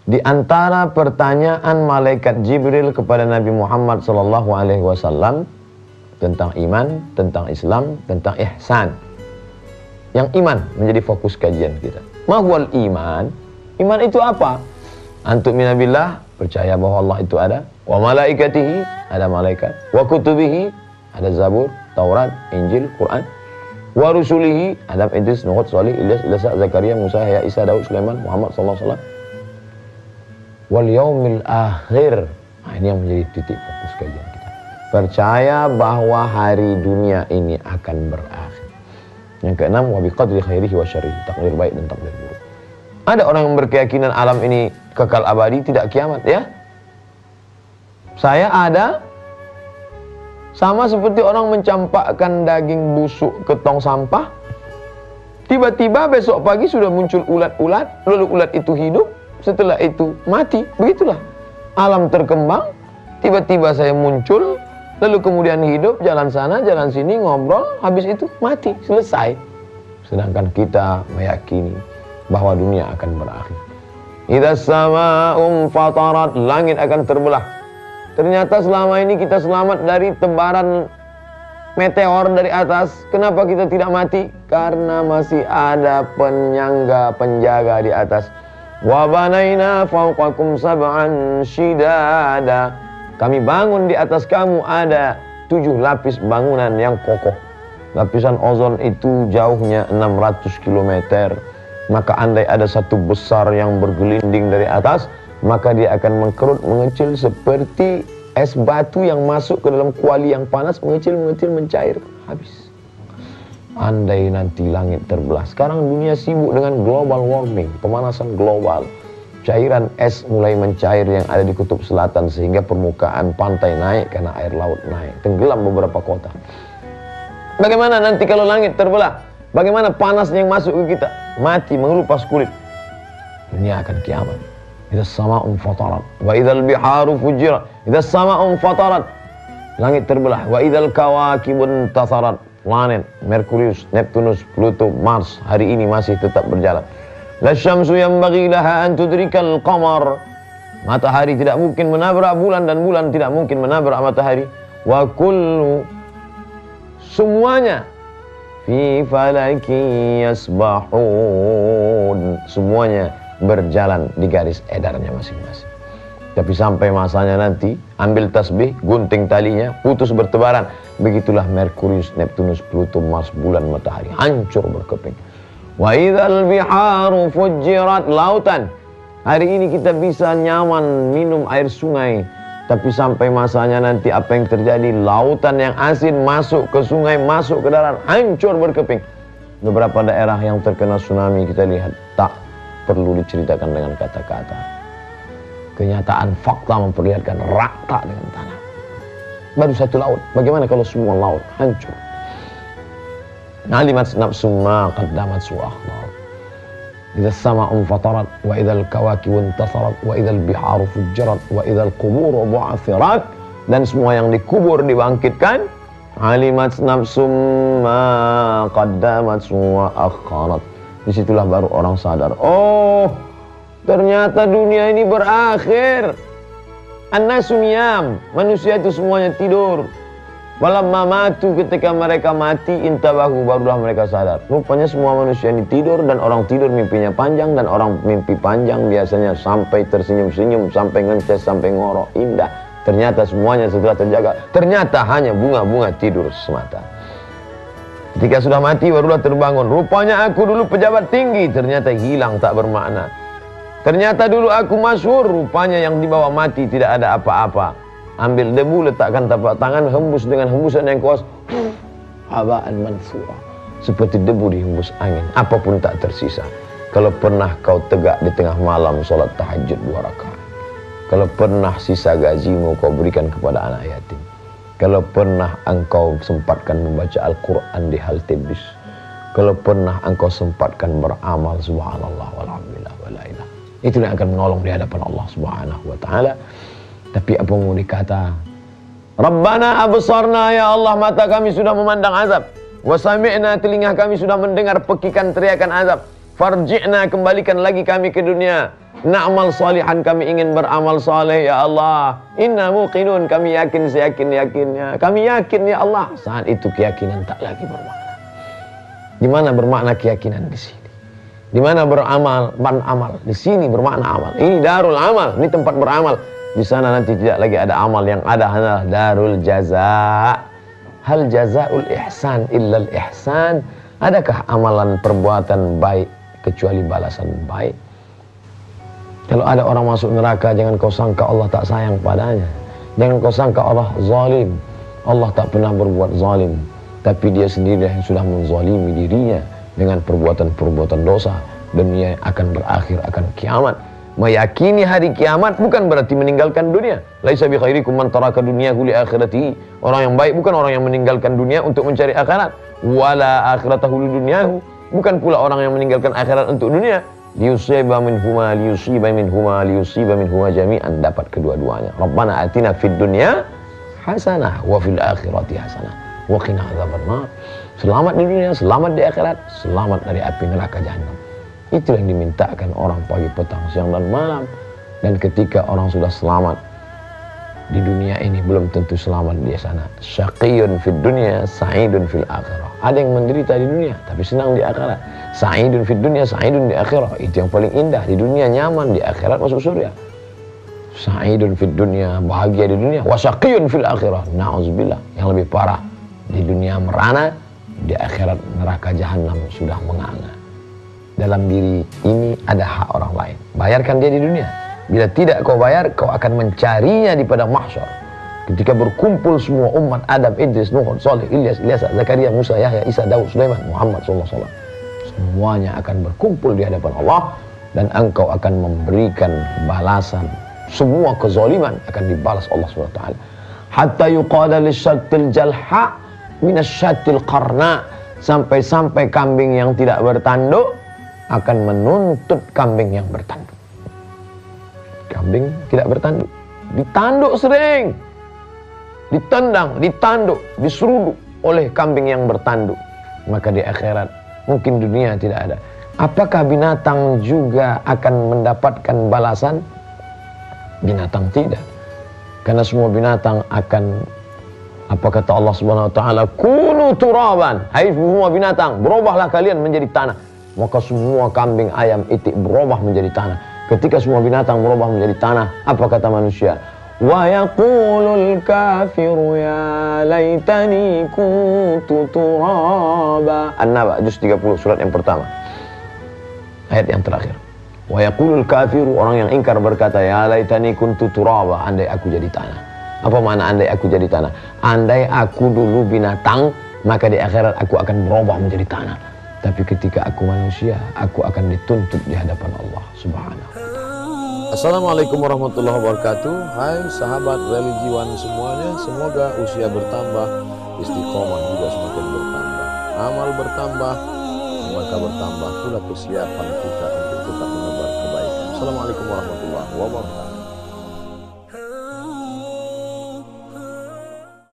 Di antara pertanyaan malaikat Jibril kepada Nabi Muhammad SAW tentang iman, tentang Islam, tentang ihsan. Yang iman menjadi fokus kajian kita. Mahwal iman? Iman itu apa? Antum minabillah, percaya bahwa Allah itu ada. Wa malaikatihi, ada malaikat. Wa kutubihi, ada Zabur, Taurat, Injil, Quran. Wa rusulihi, Adam, Idris, Nuh, Salih, Ilyas, Ilasa, Zakaria, Musa, Yahya, Isa, Daud, Sulaiman, Muhammad SAW. Wal yaumil akhir. Nah, ini yang menjadi titik fokus kajian kita. Percaya bahwa hari dunia ini akan berakhir. Yang keenam, wa biqadri khairihi wa syarrihi, takdir baik dan takdir buruk. Ada orang yang berkeyakinan alam ini kekal abadi, tidak kiamat, ya. Saya ada, sama seperti orang mencampakkan daging busuk ke tong sampah. Tiba-tiba besok pagi sudah muncul ulat-ulat, lalu ulat itu hidup, setelah itu mati. Begitulah alam terkembang. Tiba-tiba saya muncul, lalu kemudian hidup, jalan sana, jalan sini, ngobrol, habis itu mati, selesai. Sedangkan kita meyakini bahwa dunia akan berakhir. Idzas sama'u fatarat, langit akan terbelah. Ternyata selama ini kita selamat dari tebaran meteor dari atas. Kenapa kita tidak mati? Karena masih ada penyangga, penjaga di atas. Wa banaina fawqakum sab'an shidada. Kami bangun di atas kamu ada 7 lapis bangunan yang kokoh. Lapisan ozon itu jauhnya 600 km. Maka andai ada satu besar yang bergelinding dari atas, maka dia akan mengkerut, mengecil seperti es batu yang masuk ke dalam kuali yang panas, mengecil, mencair, habis. Andai nanti langit terbelah. Sekarang dunia sibuk dengan global warming, pemanasan global. Cairan es mulai mencair yang ada di kutub selatan sehingga permukaan pantai naik karena air laut naik. Tenggelam beberapa kota. Bagaimana nanti kalau langit terbelah? Bagaimana panasnya yang masuk ke kita? Mati, mengelupas kulit. Dunia akan kiamat. Idzas sama'u fatarat wa idzal biharu fujirat. Idzas sama'u fatarat. Langit terbelah. Wa idzal kawakibun tasarat. Planet Merkurius, Neptunus, Pluto, Mars hari ini masih tetap berjalan. La syamsu yanbaghi laha an tudrikal qamar. Matahari tidak mungkin menabrak bulan dan bulan tidak mungkin menabrak matahari. Wa kullu, semuanya fi falaki yasbahun, semuanya berjalan di garis edarnya masing-masing. Tapi sampai masanya nanti, ambil tasbih, gunting talinya, putus bertebaran. Begitulah Merkurius, Neptunus, Pluto, Mars, bulan, matahari hancur berkeping. Wa idzal biharu fujirat, lautan. Hari ini kita bisa nyaman minum air sungai. Tapi sampai masanya nanti apa yang terjadi? Lautan yang asin masuk ke sungai, masuk ke darat, hancur berkeping. Beberapa daerah yang terkena tsunami kita lihat tak perlu diceritakan dengan kata-kata. Kenyataan fakta memperlihatkan rata dengan tanah. Baru satu laut. Bagaimana kalau semua laut hancur? Alimat nafsum ma qaddamat su'akhbar. Idzas sama'u fatarat wa idzal kawakibu intasarat wa idzal biharu fujirat wa idzal quburu bu'athirat. Dan semua yang dikubur dibangkitkan. Alimat nafsum ma qaddamat su'akhbarat. Disitulah baru orang sadar. Oh, ternyata dunia ini berakhir. An-nasu niyam, manusia itu semuanya tidur. Walamma matu, ketika mereka mati, intabahu, barulah mereka sadar. Rupanya semua manusia ini tidur, dan orang tidur mimpinya panjang, dan orang mimpi panjang biasanya sampai tersenyum-senyum, sampai ngences, sampai ngorok, indah. Ternyata semuanya setelah terjaga, ternyata hanya bunga-bunga tidur semata. Ketika sudah mati barulah terbangun. Rupanya aku dulu pejabat tinggi, ternyata hilang tak bermakna. Ternyata dulu aku masyhur, rupanya yang dibawa mati tidak ada apa-apa. Ambil debu, letakkan tapak tangan, hembus dengan hembusan yang kuat. Haba'an mansura. Seperti debu dihembus angin, apapun tak tersisa. Kalau pernah kau tegak di tengah malam sholat tahajud 2 rakaat. Kalau pernah sisa gajimu kau berikan kepada anak yatim. Kalau pernah engkau sempatkan membaca Al-Quran di halte bis. Kalau pernah engkau sempatkan beramal, subhanallah walhamdulillah wala ilah. Itulah yang akan menolong di hadapan Allah Subhanahu wa taala. Tapi apa mau dikata? Rabbana absarna, ya Allah, mata kami sudah memandang azab. Wa sami'na, telinga kami sudah mendengar pekikan teriakan azab. Farji'na, kembalikan lagi kami ke dunia. Na'mal salihan, kami ingin beramal saleh ya Allah. Inna muqinun, kami yakin seyakin-yakinnya. Kami yakin ya Allah. Saat itu keyakinan tak lagi bermakna. Di mana bermakna keyakinan? Di sini. Di mana beramal, amal. Di sini bermakna amal. Ini darul amal, ini tempat beramal. Di sana nanti tidak lagi ada amal, yang ada hanyalah darul jaza. Hal jazaul ihsan illal ihsan. Adakah amalan perbuatan baik kecuali balasan baik? Kalau ada orang masuk neraka, jangan kau sangka Allah tak sayang padanya. Jangan kau sangka Allah zalim. Allah tak pernah berbuat zalim, tapi dia sendiri yang sudah menzalimi dirinya dengan perbuatan-perbuatan dosa. Dunia akan berakhir, akan kiamat. Meyakini hari kiamat bukan berarti meninggalkan dunia. Laisa bi khairikum man taraka dunyahu li akhiratihi. Orang yang baik bukan orang yang meninggalkan dunia untuk mencari akhirat. Wala akhiratahu li dunyahu. Bukan pula orang yang meninggalkan akhirat untuk dunia. Liyusiba minhuma jami'an, dapat kedua-duanya. Rabbana atina fid dunya hasanah wa fil akhirati hasanah wa qina adzabannar. Selamat di dunia, selamat di akhirat, selamat dari api neraka jahanam. Itu yang dimintakan orang pagi, petang, siang dan malam. Dan ketika orang sudah selamat di dunia ini, belum tentu selamat di sana. Syaqiyun fid dunya, sa'idun fil akhirah. Ada yang menderita di dunia tapi senang di akhirat. Sa'idun fid dunya, sa'idun di akhirah. Itu yang paling indah. Di dunia nyaman, di akhirat masuk surga. Sa'idun fid dunya, bahagia di dunia. Wa syaqiyun fil akhirah, na'udzubillah. Yang lebih parah, di dunia merana, di akhirat neraka jahanam sudah menganga. Dalam diri ini ada hak orang lain. Bayarkan dia di dunia. Bila tidak kau bayar, kau akan mencarinya di padang mahsyar. Ketika berkumpul semua umat Adam, Idris, Nuh, Saleh, Ilyas, Ilyasa, Zakaria, Musa, Yahya, Isa, Daud, Sulaiman, Muhammad SAW. Semuanya akan berkumpul di hadapan Allah, dan engkau akan memberikan balasan. Semua kezaliman akan dibalas Allah SWT. Hatta yuqala lisyattil jalha minasyattil qarna. Sampai-sampai kambing yang tidak bertanduk akan menuntut kambing yang bertanduk. Kambing tidak bertanduk, ditanduk sering, ditendang, ditanduk, diseruduk oleh kambing yang bertanduk. Maka di akhirat, mungkin dunia tidak ada. Apakah binatang juga akan mendapatkan balasan? Binatang tidak. Karena semua binatang akan, apa kata Allah Subhanahu wa taala, kunu turaban. Hai semua binatang, berubahlah kalian menjadi tanah. Maka semua kambing, ayam, itik berubah menjadi tanah. Ketika semua binatang berubah menjadi tanah, apa kata manusia? Wa yaqulul kafiru ya laitani kuntu turaba. An-Naba juz 30 surat yang pertama. Ayat yang terakhir. Wa yaqulul kafiru, orang yang ingkar berkata, ya laitani kuntu turaba, andai aku jadi tanah. Apa makna andai aku jadi tanah? Andai aku dulu binatang, maka di akhirat aku akan berubah menjadi tanah. Tapi ketika aku manusia, aku akan dituntut di hadapan Allah Subhanahu wa ta'ala. Assalamualaikum warahmatullahi wabarakatuh. Hai sahabat religiwan semuanya, semoga usia bertambah, istiqomah juga semakin bertambah, amal bertambah, maka bertambah pula kesiapan kita untuk tetap menebar kebaikan. Assalamualaikum warahmatullahi wabarakatuh.